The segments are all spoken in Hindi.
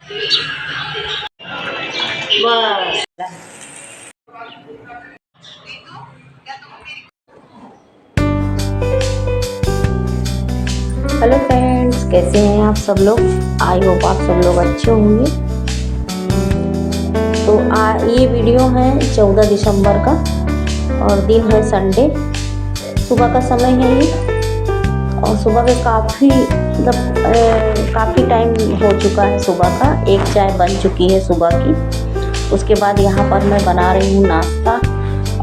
बस। हेलो फ्रेंड्स, कैसे हैं आप सब लोग? आई होप आप सब लोग अच्छे होंगे। तो ये वीडियो है 14 दिसंबर का और दिन है संडे। सुबह का समय है ये और सुबह में काफ़ी काफ़ी टाइम हो चुका है सुबह का। एक चाय बन चुकी है सुबह की। उसके बाद यहाँ पर मैं बना रही हूँ नाश्ता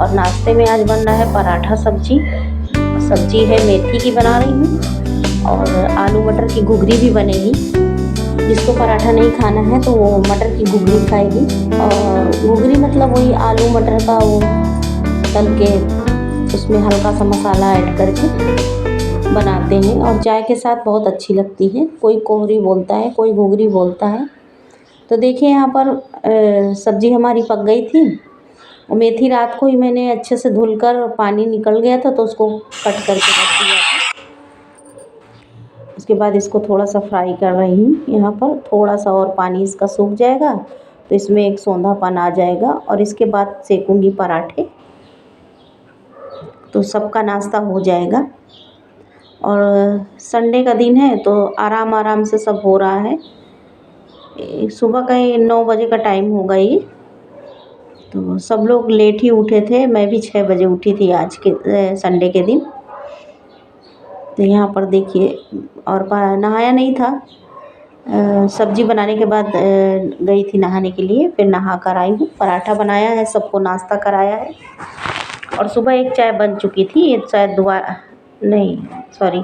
और नाश्ते में आज बन रहा है पराठा सब्जी है मेथी की बना रही हूँ और आलू मटर की घुघरी भी बनेगी। जिसको पराठा नहीं खाना है तो वो मटर की घुघरी खाएगी। और घुघरी मतलब वही आलू मटर का वो तल के उसमें हल्का सा मसाला ऐड करके बनाते हैं और चाय के साथ बहुत अच्छी लगती है। कोई कोहरी बोलता है, कोई घुघरी बोलता है। तो देखिए यहाँ पर सब्जी हमारी पक गई थी। मेथी रात को ही मैंने अच्छे से धुलकर पानी निकल गया था तो उसको कट करके रख दिया था। उसके बाद इसको थोड़ा सा फ्राई कर रही हूँ। यहाँ पर थोड़ा सा और पानी इसका सूख जाएगा तो इसमें एक सौंधापन आ जाएगा और इसके बाद सेकूंगी पराठे तो सबका नाश्ता हो जाएगा। और संडे का दिन है तो आराम से सब हो रहा है। सुबह का 9 बजे का टाइम होगा ये। तो सब लोग लेट ही उठे थे, मैं भी 6 बजे उठी थी आज के संडे के दिन। तो यहाँ पर देखिए और नहाया नहीं था। सब्जी बनाने के बाद गई थी नहाने के लिए, फिर नहा कर आई हूँ। पराठा बनाया है, सबको नाश्ता कराया है और सुबह एक चाय बन चुकी थी। ये शायद दोबारा नहीं, सॉरी,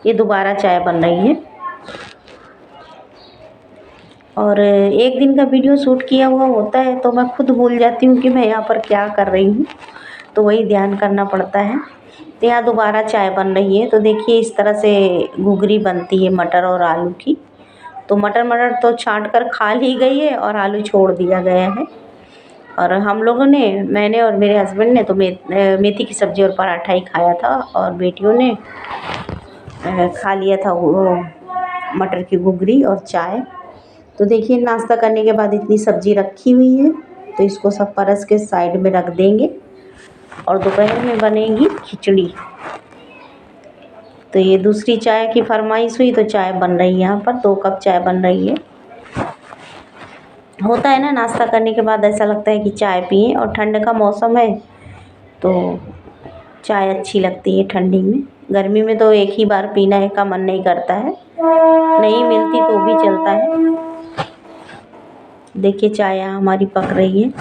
ये दोबारा चाय बन रही है। और एक दिन का वीडियो शूट किया हुआ होता है तो मैं खुद भूल जाती हूँ कि मैं यहाँ पर क्या कर रही हूँ, तो वही ध्यान करना पड़ता है। तो यहाँ दोबारा चाय बन रही है। तो देखिए इस तरह से घुघरी बनती है मटर और आलू की। तो मटर तो छांट कर खा ली गई है और आलू छोड़ दिया गया है। और हम लोगों ने, मैंने और मेरे हस्बैंड ने तो मेथी की सब्ज़ी और पराठा ही खाया था और बेटियों ने खा लिया था वो मटर की घुघरी और चाय। तो देखिए नाश्ता करने के बाद इतनी सब्ज़ी रखी हुई है तो इसको सब परस के साइड में रख देंगे और दोपहर में बनेगी खिचड़ी। तो ये दूसरी चाय की फरमाइश हुई तो चाय बन रही है। यहाँ पर 2 कप चाय बन रही है। होता है ना, नाश्ता करने के बाद ऐसा लगता है कि चाय पिएं और ठंड का मौसम है तो चाय अच्छी लगती है ठंडी में। गर्मी में तो एक ही बार पीना का मन नहीं करता है, नहीं मिलती तो भी चलता है। देखिए चाय यहाँ हमारी पक रही है।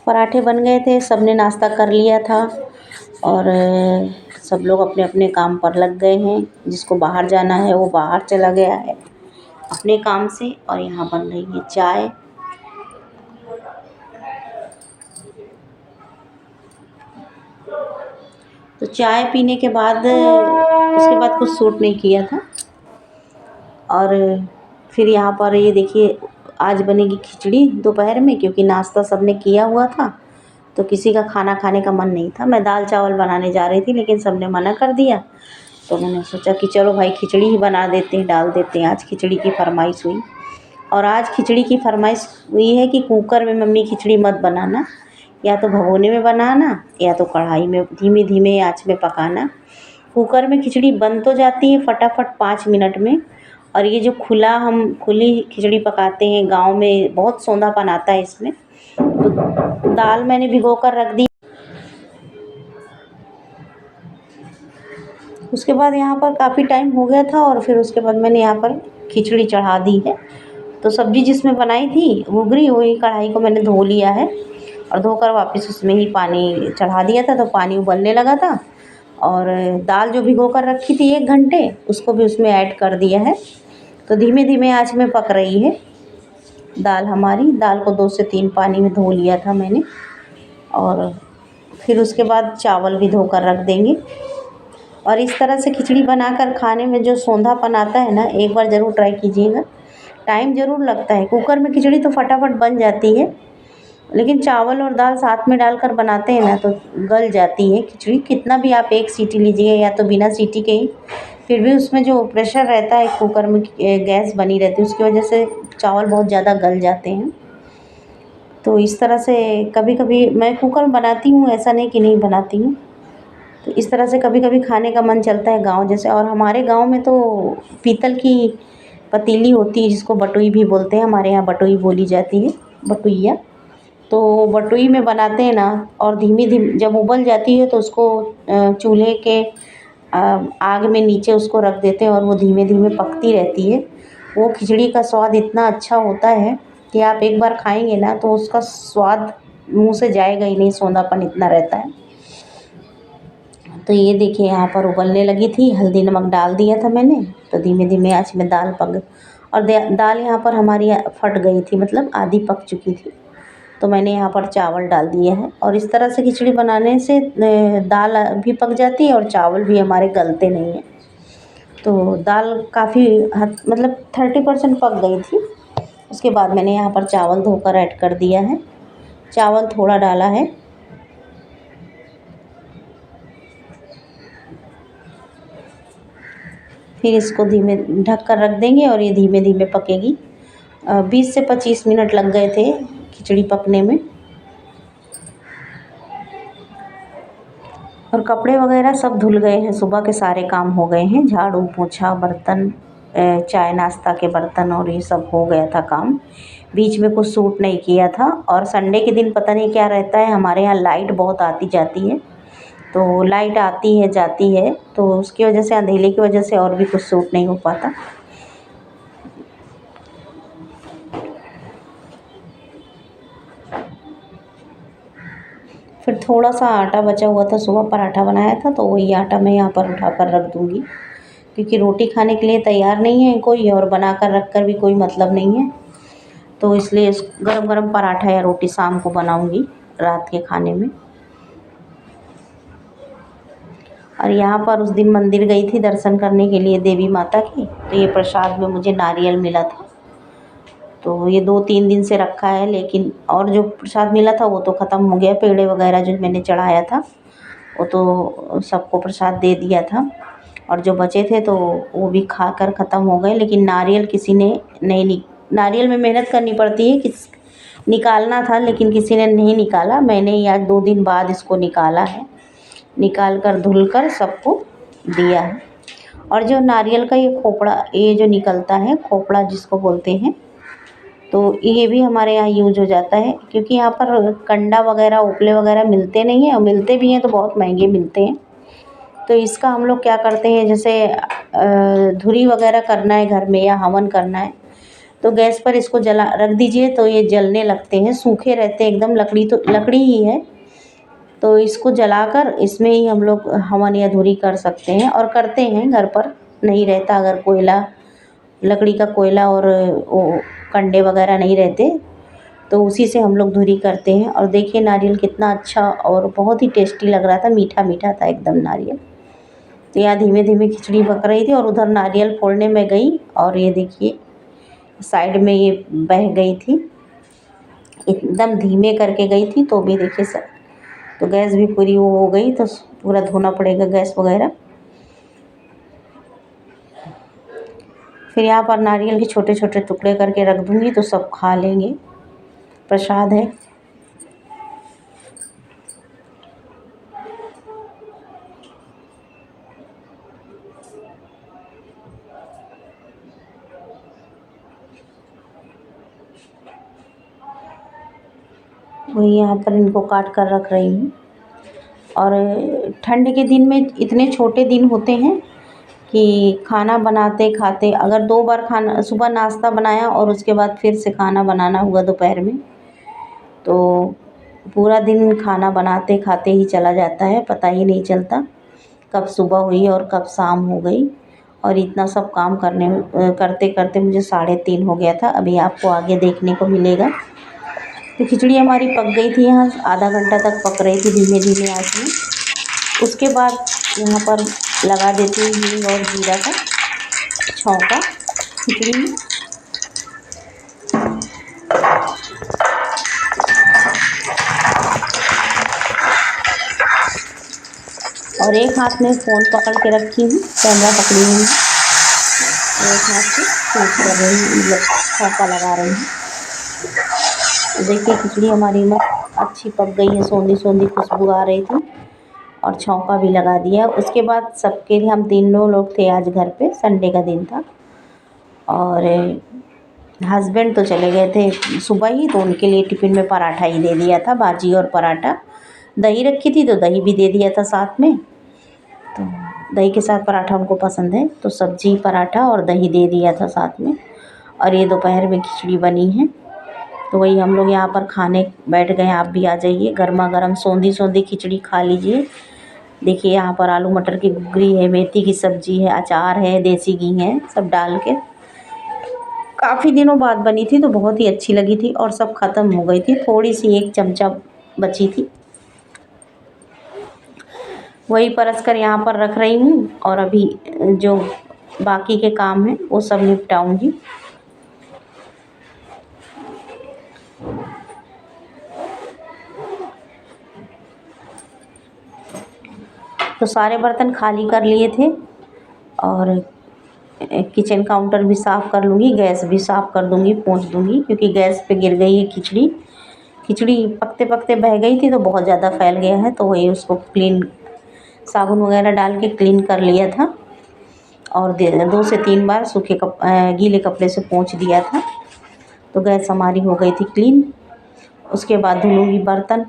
पराठे बन गए थे, सबने नाश्ता कर लिया था और सब लोग अपने अपने काम पर लग गए हैं। जिसको बाहर जाना है वो बाहर चला गया है अपने काम से। और यहाँ बन रही है चाय। तो चाय पीने के बाद उसके बाद कुछ सूट नहीं किया था। और फिर यहाँ पर ये देखिए आज बनेगी खिचड़ी दोपहर में, क्योंकि नाश्ता सबने किया हुआ था तो किसी का खाना खाने का मन नहीं था। मैं दाल चावल बनाने जा रही थी लेकिन सबने मना कर दिया तो मैंने सोचा कि चलो भाई खिचड़ी ही बना देते हैं, डाल देते हैं। आज खिचड़ी की फरमाइश हुई और आज खिचड़ी की फरमाइश हुई है कि कुकर में मम्मी खिचड़ी मत बनाना, या तो भगोने में बनाना या तो कढ़ाई में धीमे धीमे आँच में पकाना। कुकर में खिचड़ी बन तो जाती है फटाफट 5 मिनट में। और ये जो हम खुली खिचड़ी पकाते हैं गांव में, बहुत सौंधापन आता है इसमें। तो दाल मैंने भिगो कर रख दी। उसके बाद यहाँ पर काफ़ी टाइम हो गया था और फिर उसके बाद मैंने यहाँ पर खिचड़ी चढ़ा दी है। तो सब्ज़ी जिसमें बनाई थी घुघरी, वही कढ़ाई को मैंने धो लिया है और धोकर वापस उसमें ही पानी चढ़ा दिया था। तो पानी उबलने लगा था और दाल जो भिगो कर रखी थी 1 घंटे, उसको भी उसमें ऐड कर दिया है। तो धीमे धीमे आँच में पक रही है दाल हमारी। दाल को 2 से 3 पानी में धो लिया था मैंने और फिर उसके बाद चावल भी धोकर रख देंगे। और इस तरह से खिचड़ी बनाकर खाने में जो सौंधापन आता है ना, एक बार ज़रूर ट्राई कीजिएगा। टाइम ज़रूर लगता है। कुकर में खिचड़ी तो फटाफट बन जाती है, लेकिन चावल और दाल साथ में डालकर बनाते हैं ना तो गल जाती है खिचड़ी। कितना भी आप 1 सीटी लीजिए या तो बिना सीटी के ही फिर भी उसमें जो प्रेशर रहता है कुकर में, गैस बनी रहती है, उसकी वजह से चावल बहुत ज़्यादा गल जाते हैं। तो इस तरह से कभी कभी मैं कुकर में बनाती हूँ, ऐसा नहीं कि नहीं बनाती हूँ। तो इस तरह से कभी कभी खाने का मन चलता है गांव जैसे। और हमारे गांव में तो पीतल की पतीली होती है, जिसको बटुई भी बोलते हैं, हमारे यहाँ बटुई बोली जाती है, बटुइया। तो बटुई में बनाते हैं ना, और धीमी धीमी जब उबल जाती है तो उसको चूल्हे के आग में नीचे उसको रख देते हैं और वो धीमे धीमे पकती रहती है। वो खिचड़ी का स्वाद इतना अच्छा होता है कि आप एक बार खाएंगे ना तो उसका स्वाद मुंह से जाएगा ही नहीं, सोंधापन इतना रहता है। तो ये देखिए यहाँ पर उबलने लगी थी, हल्दी नमक डाल दिया था मैंने, तो धीमे धीमे आँच में दाल पक, और दाल यहाँ पर हमारी फट गई थी, मतलब आधी पक चुकी थी। तो मैंने यहाँ पर चावल डाल दिए हैं, और इस तरह से खिचड़ी बनाने से दाल भी पक जाती है और चावल भी हमारे गलते नहीं हैं। तो दाल काफ़ी मतलब 30% पक गई थी। उसके बाद मैंने यहाँ पर चावल धोकर ऐड कर दिया है, चावल थोड़ा डाला है। फिर इसको धीमे ढक कर रख देंगे और ये धीमे धीमे पकेगी। 20 से 25 मिनट लग गए थे खिचड़ी पकने में। और कपड़े वगैरह सब धुल गए हैं, सुबह के सारे काम हो गए हैं, झाड़ू पोछा बर्तन, चाय नाश्ता के बर्तन और ये सब हो गया था काम। बीच में कुछ सूट नहीं किया था। और संडे के दिन पता नहीं क्या रहता है, हमारे यहाँ लाइट बहुत आती जाती है। तो लाइट आती है जाती है, तो उसकी वजह से, अंधेरे की वजह से और भी कुछ सूट नहीं हो पाता। फिर थोड़ा सा आटा बचा हुआ था, सुबह पराठा बनाया था, तो वही आटा मैं यहाँ पर उठा कर रख दूँगी, क्योंकि रोटी खाने के लिए तैयार नहीं है कोई, और बना कर रख कर भी कोई मतलब नहीं है। तो इसलिए गरम गरम पराठा या रोटी शाम को बनाऊँगी रात के खाने में। और यहाँ पर उस दिन मंदिर गई थी दर्शन करने के लिए देवी माता की, तो ये प्रसाद में मुझे नारियल मिला था। तो ये 2-3 दिन से रखा है, लेकिन और जो प्रसाद मिला था वो तो ख़त्म हो गया। पेड़े वगैरह जो मैंने चढ़ाया था वो तो सबको प्रसाद दे दिया था, और जो बचे थे तो वो भी खाकर ख़त्म हो गए। लेकिन नारियल किसी ने नहीं नारियल में मेहनत करनी पड़ती है, निकालना था लेकिन किसी ने नहीं निकाला। मैंने ही आज 2 दिन बाद इसको निकाला है, निकाल कर धुल कर सबको दिया है। और जो नारियल का ये खोपड़ा, ये जो निकलता है खोपड़ा जिसको बोलते हैं, तो ये भी हमारे यहाँ यूज हो जाता है, क्योंकि यहाँ पर कंडा वगैरह उपले वगैरह मिलते नहीं हैं, और मिलते भी हैं तो बहुत महंगे मिलते हैं। तो इसका हम लोग क्या करते हैं, जैसे धुरी वगैरह करना है घर में या हवन करना है, तो गैस पर इसको जला रख दीजिए, तो ये जलने लगते हैं, सूखे रहते हैं एकदम। लकड़ी तो लकड़ी ही है, तो इसको जलाकर इसमें ही हम लोग हवन या धुरी कर सकते हैं, और करते हैं। घर पर नहीं रहता अगर कोयला, लकड़ी का कोयला और वो कंडे वगैरह नहीं रहते, तो उसी से हम लोग धुरी करते हैं। और देखिए नारियल कितना अच्छा और बहुत ही टेस्टी लग रहा था, मीठा मीठा था एकदम नारियल। तो यहाँ धीमे धीमे खिचड़ी पक रही थी, और उधर नारियल फोड़ने में गई, और ये देखिए साइड में ये बह गई थी, एकदम धीमे करके गई थी, तो भी देखिए सर, तो गैस भी पूरी वो हो गई, तो पूरा धोना पड़ेगा गैस वगैरह। फिर यहाँ पर नारियल के छोटे छोटे टुकड़े करके रख दूँगी, तो सब खा लेंगे, प्रसाद है। वही यहाँ पर इनको काट कर रख रही हूँ। और ठंड के दिन में इतने छोटे दिन होते हैं कि खाना बनाते खाते, अगर 2 बार खाना, सुबह नाश्ता बनाया और उसके बाद फिर से खाना बनाना हुआ दोपहर में, तो पूरा दिन खाना बनाते खाते ही चला जाता है, पता ही नहीं चलता कब सुबह हुई और कब शाम हो गई। और इतना सब काम करते करते मुझे 3:30 हो गया था। अभी आपको आगे देखने को मिलेगा। तो खिचड़ी हमारी पक गई थी, यहाँ आधा घंटा तक पक रही थी धीमे धीमे आँच में। उसके बाद यहाँ पर लगा देती हूँ हींग और जीरा का छौंका खिचड़ी में। और एक हाथ में फ़ोन पकड़ के रखी हूँ, कैमरा पकड़ी हुई हूँ, एक हाथ से शूट कर रही हूँ, मतलब छौंका लगा रही हूँ। देखिए खिचड़ी हमारी मस्त अच्छी पक गई है, सोंधी सोंधी खुशबू आ रही थी और छौंका भी लगा दिया। उसके बाद सबके लिए, हम तीनों लोग थे आज घर पे, संडे का दिन था और हस्बैंड तो चले गए थे सुबह ही, तो उनके लिए टिफ़िन में पराठा ही दे दिया था, भाजी और पराठा। दही रखी थी तो दही भी दे दिया था साथ में, तो दही के साथ पराठा उनको पसंद है, तो सब्जी पराठा और दही दे दिया था साथ में। और ये दोपहर में खिचड़ी बनी है, तो वही हम लोग यहाँ पर खाने बैठ गए। आप भी आ जाइए, गर्मा गर्म सोंधी सोंधी खिचड़ी खा लीजिए। देखिए यहाँ पर आलू मटर की घुघरी है, मेथी की सब्ज़ी है, अचार है, देसी घी है, सब डाल के काफ़ी दिनों बाद बनी थी तो बहुत ही अच्छी लगी थी और सब ख़त्म हो गई थी, थोड़ी सी एक चमचा बची थी, वही परस कर यहाँ पर रख रही हूँ और अभी जो बाकी के काम हैं वो सब निपटाऊंगी। तो सारे बर्तन खाली कर लिए थे और किचन काउंटर भी साफ़ कर लूँगी, गैस भी साफ़ कर दूँगी, पोंछ दूँगी, क्योंकि गैस पे गिर गई है खिचड़ी। खिचड़ी पकते पकते बह गई थी तो बहुत ज़्यादा फैल गया है, तो वही उसको क्लीन, साबुन वगैरह डाल के क्लीन कर लिया था और 2 से 3 बार गीले कपड़े से पोंछ दिया था, तो गैस हमारी हो गई थी क्लीन। उसके बाद धुलूँगी बर्तन।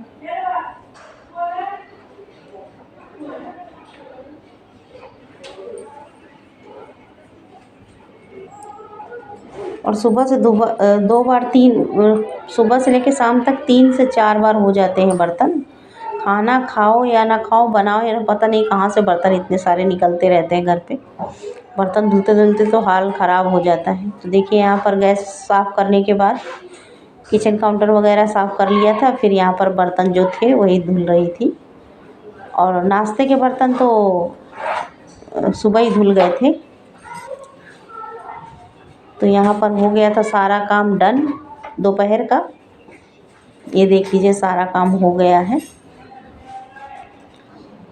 और सुबह से 2 बार 3, सुबह से लेकर शाम तक 3 से 4 बार हो जाते हैं बर्तन। खाना खाओ या ना खाओ, बनाओ या ना, पता नहीं कहाँ से बर्तन इतने सारे निकलते रहते हैं घर पे। बर्तन धुलते धुलते तो हाल ख़राब हो जाता है। तो देखिए यहाँ पर गैस साफ़ करने के बाद किचन काउंटर वगैरह साफ़ कर लिया था, फिर यहाँ पर बर्तन जो थे वही धुल रही थी। और नाश्ते के बर्तन तो सुबह ही धुल गए थे। तो यहाँ पर हो गया था सारा काम डन दोपहर का। ये देख लीजिए सारा काम हो गया है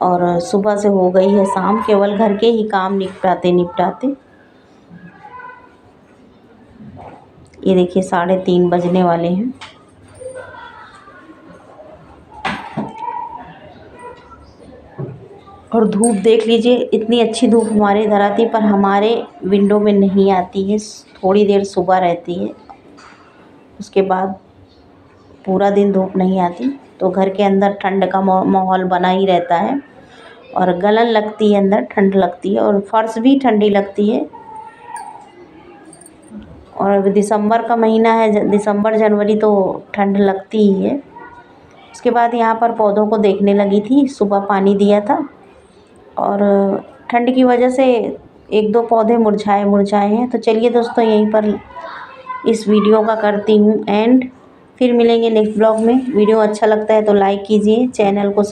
और सुबह से हो गई है शाम, केवल घर के ही काम निपटाते निपटाते। ये देखिए 3:30 बजने वाले हैं और धूप देख लीजिए, इतनी अच्छी धूप हमारे इधर आती है, पर हमारे विंडो में नहीं आती है। थोड़ी देर सुबह रहती है, उसके बाद पूरा दिन धूप नहीं आती, तो घर के अंदर ठंड का माहौल बना ही रहता है और गलन लगती है, अंदर ठंड लगती है और फर्श भी ठंडी लगती है। और अभी दिसंबर का महीना है, दिसंबर जनवरी तो ठंड लगती ही है। उसके बाद यहाँ पर पौधों को देखने लगी थी, सुबह पानी दिया था और ठंड की वजह से 1-2 पौधे मुरझाए हैं। तो चलिए दोस्तों, यहीं पर इस वीडियो का करती हूँ एंड। फिर मिलेंगे नेक्स्ट ब्लॉग में। वीडियो अच्छा लगता है तो लाइक कीजिए, चैनल को